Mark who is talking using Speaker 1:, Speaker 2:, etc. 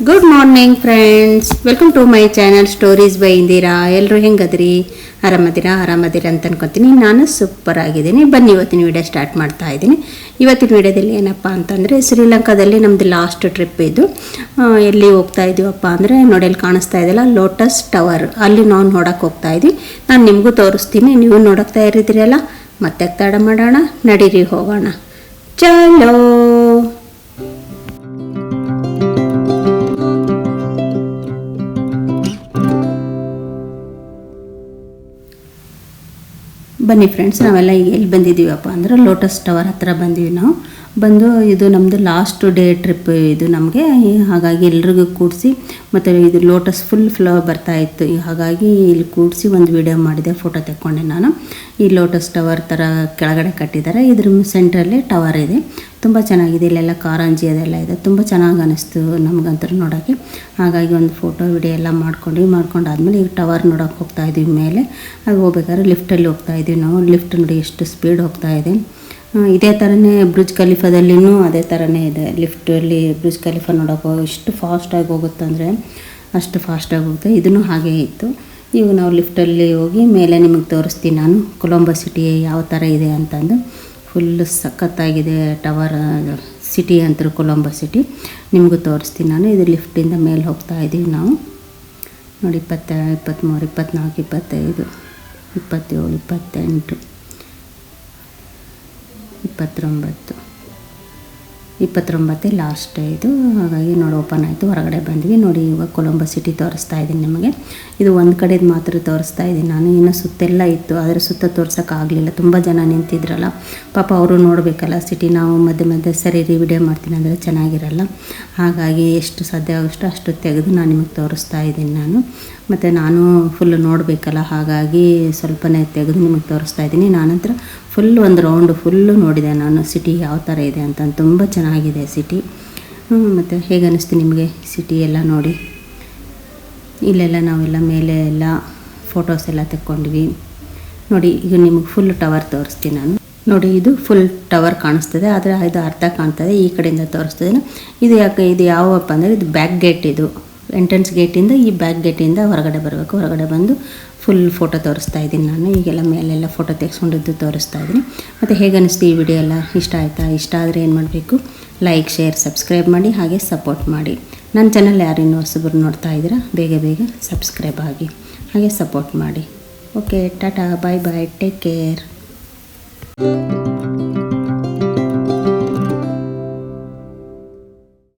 Speaker 1: Good morning friends, welcome to my channel stories by Indira. ಎಲ್ಲರೂ ಹೆಂಗದ್ರಿ? ಆರಾಮದಿರಾ ಅಂತ ಅನ್ಕೊತೀನಿ. ನಾನು ಸೂಪರ್ ಆಗಿದ್ದೀನಿ. ಬನ್ನಿ ಇವತ್ತಿನ ವಿಡಿಯೋ ಸ್ಟಾರ್ಟ್ ಮಾಡ್ತಾ ಇದ್ದೀನಿ. ಇವತ್ತಿನ ವಿಡಿಯೋದಲ್ಲಿ ಏನಪ್ಪ ಅಂತಂದರೆ, ಶ್ರೀಲಂಕಾದಲ್ಲಿ ನಮ್ಮದು ಲಾಸ್ಟ್ ಟ್ರಿಪ್ ಇದು. ಎಲ್ಲಿ ಹೋಗ್ತಾ ಇದ್ದೀವಪ್ಪ ಅಂದರೆ, ನೋಡಿ ಅಲ್ಲಿ ಕಾಣಿಸ್ತಾ ಇದೆಯಲ್ಲ ಲೋಟಸ್ ಟವರ್, ಅಲ್ಲಿ ನಾವು ನೋಡೋಕೆ ಹೋಗ್ತಾ ಇದ್ವಿ. ನಾನು ನಿಮಗೂ ತೋರಿಸ್ತೀನಿ, ನೀವು ನೋಡೋಕೆ ತಯಾರಿದ್ದೀರಲ್ಲ. ಮತ್ತೆ ತಡ ಮಾಡೋಣ, ನಡೀರಿ ಹೋಗೋಣ. ಚಲೋ ಬನ್ನಿ ಫ್ರೆಂಡ್ಸ್, ನಾವೆಲ್ಲ ಈಗ ಎಲ್ಲಿ ಬಂದಿದ್ದೀವಪ್ಪ ಅಂದರೆ ಲೋಟಸ್ ಟವರ್ ಹತ್ರ ಬಂದಿವಿ. ನಾವು ಇದು ನಮ್ಮದು ಲಾಸ್ಟ್ ಡೇ ಟ್ರಿಪ್ ಇದು ನಮಗೆ. ಹಾಗಾಗಿ ಎಲ್ರಿಗೂ ಕೂಡಿಸಿ, ಮತ್ತು ಇದು ಲೋಟಸ್ ಫುಲ್ ಫ್ಲವರ್ ಬರ್ತಾಯಿತ್ತು. ಹಾಗಾಗಿ ಇಲ್ಲಿ ಕೂಡಿಸಿ ಒಂದು ವಿಡಿಯೋ ಮಾಡಿದೆ, ಫೋಟೋ ತೆಕ್ಕೊಂಡೆ ನಾನು. ಈ ಲೋಟಸ್ ಟವರ್ ಥರ ಕೆಳಗಡೆ ಕಟ್ಟಿದ್ದಾರೆ. ಇದ್ರ ಸೆಂಟ್ರಲ್ಲಿ ಟವರ್ ಇದೆ, ತುಂಬ ಚೆನ್ನಾಗಿದೆ. ಇಲ್ಲೆಲ್ಲ ಕಾರಂಜಿ ಅದೆಲ್ಲ ಇದೆ, ತುಂಬ ಚೆನ್ನಾಗಿ ಅನ್ನಿಸ್ತು ನಮಗಂತೂ ನೋಡೋಕ್ಕೆ. ಹಾಗಾಗಿ ಒಂದು ಫೋಟೋ ವಿಡಿಯೋ ಎಲ್ಲ ಮಾಡ್ಕೊಂಡಾದ್ಮೇಲೆ ಈಗ ಟವರ್ ನೋಡೋಕೆ ಹೋಗ್ತಾ ಇದ್ದೀವಿ ಮೇಲೆ. ಅದು ಹೋಗ್ಬೇಕಾದ್ರೆ ಲಿಫ್ಟಲ್ಲಿ ಹೋಗ್ತಾ ಇದ್ದೀವಿ ನಾವು. ಲಿಫ್ಟ್ ನೋಡಿ ಎಷ್ಟು ಸ್ಪೀಡ್ ಹೋಗ್ತಾ ಇದೆ. ಇದೇ ಥರನೇ ಬ್ರಿಡ್ಜ್ ಖಲೀಫಾದಲ್ಲಿನೂ ಅದೇ ಥರನೇ ಇದೆ. ಲಿಫ್ಟಲ್ಲಿ ಬ್ರಿಡ್ಜ್ ಖಲೀಫಾ ನೋಡೋಕೆ ಎಷ್ಟು ಫಾಸ್ಟಾಗಿ ಹೋಗುತ್ತೆ ಅಂದರೆ ಅಷ್ಟು ಫಾಸ್ಟಾಗಿ ಹೋಗುತ್ತೆ. ಇದನ್ನು ಹಾಗೇ ಇತ್ತು. ಈಗ ನಾವು ಲಿಫ್ಟಲ್ಲಿ ಹೋಗಿ ಮೇಲೆ ನಿಮಗೆ ತೋರಿಸ್ತೀನಿ ನಾನು, ಕೊಲಂಬೋ ಸಿಟಿ ಯಾವ ಥರ ಇದೆ ಅಂತಂದು. ಫುಲ್ಲು ಸಖತ್ತಾಗಿದೆ ಟವರ್ ಸಿಟಿ ಅಂತೂ, ಕೊಲಂಬೋ ಸಿಟಿ ನಿಮಗೂ ತೋರಿಸ್ತೀನಿ ನಾನು. ಇದು ಲಿಫ್ಟಿಂದ ಮೇಲೆ ಹೋಗ್ತಾ ಇದ್ದೀವಿ ನಾವು. ನೋಡಿ 20, 23, 24, 25, 27, 28, 29 ಲಾಸ್ಟ್ ಇದು. ಹಾಗಾಗಿ ನೋಡಿ ಓಪನ್ ಆಯಿತು, ಹೊರಗಡೆ ಬಂದ್ವಿ. ನೋಡಿ ಇವಾಗ ಕೊಲಂಬೋ ಸಿಟಿ ತೋರಿಸ್ತಾ ಇದ್ದೀನಿ ನಿಮಗೆ. ಇದು ಒಂದು ಕಡೆದು ಮಾತ್ರ ತೋರಿಸ್ತಾ ಇದ್ದೀನಿ ನಾನು, ಇನ್ನು ಸುತ್ತೆಲ್ಲ ಇತ್ತು, ಆದರೆ ಸುತ್ತ ತೋರ್ಸೋಕ್ಕಾಗಲಿಲ್ಲ. ತುಂಬ ಜನ ನಿಂತಿದ್ರಲ್ಲ ಪಾಪ, ಅವರು ನೋಡಬೇಕಲ್ಲ ಸಿಟಿ. ನಾವು ಮಧ್ಯೆ ಸರಿ ವಿಡಿಯೋ ಮಾಡ್ತೀನಿ ಅಂದರೆ ಚೆನ್ನಾಗಿರಲ್ಲ. ಹಾಗಾಗಿ ಎಷ್ಟು ಸಾಧ್ಯ ಆಗೋಷ್ಟು ಅಷ್ಟು ತೆಗೆದು ನಾನು ನಿಮಗೆ ತೋರಿಸ್ತಾ ಇದ್ದೀನಿ ನಾನು. ಮತ್ತು ನಾನು ಫುಲ್ಲು ನೋಡಬೇಕಲ್ಲ, ಹಾಗಾಗಿ ಸ್ವಲ್ಪನೇ ತೆಗೆದು ನಿಮಗೆ ತೋರಿಸ್ತಾ ಇದ್ದೀನಿ. ನಾನಂತರ ಫುಲ್ ಒಂದು ರೌಂಡು ಫುಲ್ಲು ನೋಡಿದೆ ನಾನು, ಸಿಟಿ ಯಾವ ಥರ ಇದೆ ಅಂತ. ತುಂಬ ಚೆನ್ನಾಗಿದೆ ಸಿಟಿ. ಮತ್ತು ಹೇಗೆ ಅನ್ನಿಸ್ತು ನಿಮಗೆ ಸಿಟಿ ಎಲ್ಲ ನೋಡಿ? ಇಲ್ಲೆಲ್ಲ ನಾವೆಲ್ಲ ಮೇಲೆ ಎಲ್ಲ ಫೋಟೋಸ್ ಎಲ್ಲ ತೆಕ್ಕೊಂಡ್ವಿ. ನೋಡಿ ಈಗ ನಿಮಗೆ ಫುಲ್ ಟವರ್ ತೋರಿಸ್ತೀನಿ ನಾನು. ನೋಡಿ ಇದು ಫುಲ್ ಟವರ್ ಕಾಣಿಸ್ತದೆ, ಆದರೆ ಇದು ಅರ್ಧ ಕಾಣ್ತದೆ. ಈ ಕಡೆಯಿಂದ ತೋರಿಸ್ತದೆ. ಇದು ಯಾವಪ್ಪ ಅಂದರೆ, ಇದು ಬ್ಯಾಕ್ ಗೇಟ್. ಇದು ಎಂಟ್ರೆನ್ಸ್ ಗೇಟಿಂದ ಈ ಬ್ಯಾಕ್ ಗೇಟಿಂದ ಹೊರಗಡೆ ಬರಬೇಕು. ಹೊರಗಡೆ ಬಂದು ಫುಲ್ ಫೋಟೋ ತೋರಿಸ್ತಾ ಇದ್ದೀನಿ ನಾನು. ಈಗೆಲ್ಲ ಮೇಲೆಲ್ಲ ಫೋಟೋ ತೆಗೆಸ್ಕೊಂಡಿದ್ದು ತೋರಿಸ್ತಾ ಇದ್ದೀನಿ. ಮತ್ತು ಹೇಗೆ ಅನ್ನಿಸ್ತು ಈ ವಿಡಿಯೋ ಎಲ್ಲ? ಇಷ್ಟ ಆಯಿತಾ? ಇಷ್ಟ ಆದರೆ ಏನು ಮಾಡಬೇಕು? ಲೈಕ್, ಶೇರ್, ಸಬ್ಸ್ಕ್ರೈಬ್ ಮಾಡಿ, ಹಾಗೆ ಸಪೋರ್ಟ್ ಮಾಡಿ. ನನ್ನ ಚಾನಲ್ ಯಾರು ಇನ್ನೂ ಹೊಸಬರು ನೋಡ್ತಾ ಇದ್ದೀರಾ, ಬೇಗ ಸಬ್ಸ್ಕ್ರೈಬ್ ಆಗಿ, ಹಾಗೆ ಸಪೋರ್ಟ್ ಮಾಡಿ. ಓಕೆ, ಟಾಟಾ, ಬಾಯ್, ಟೇಕ್ ಕೇರ್.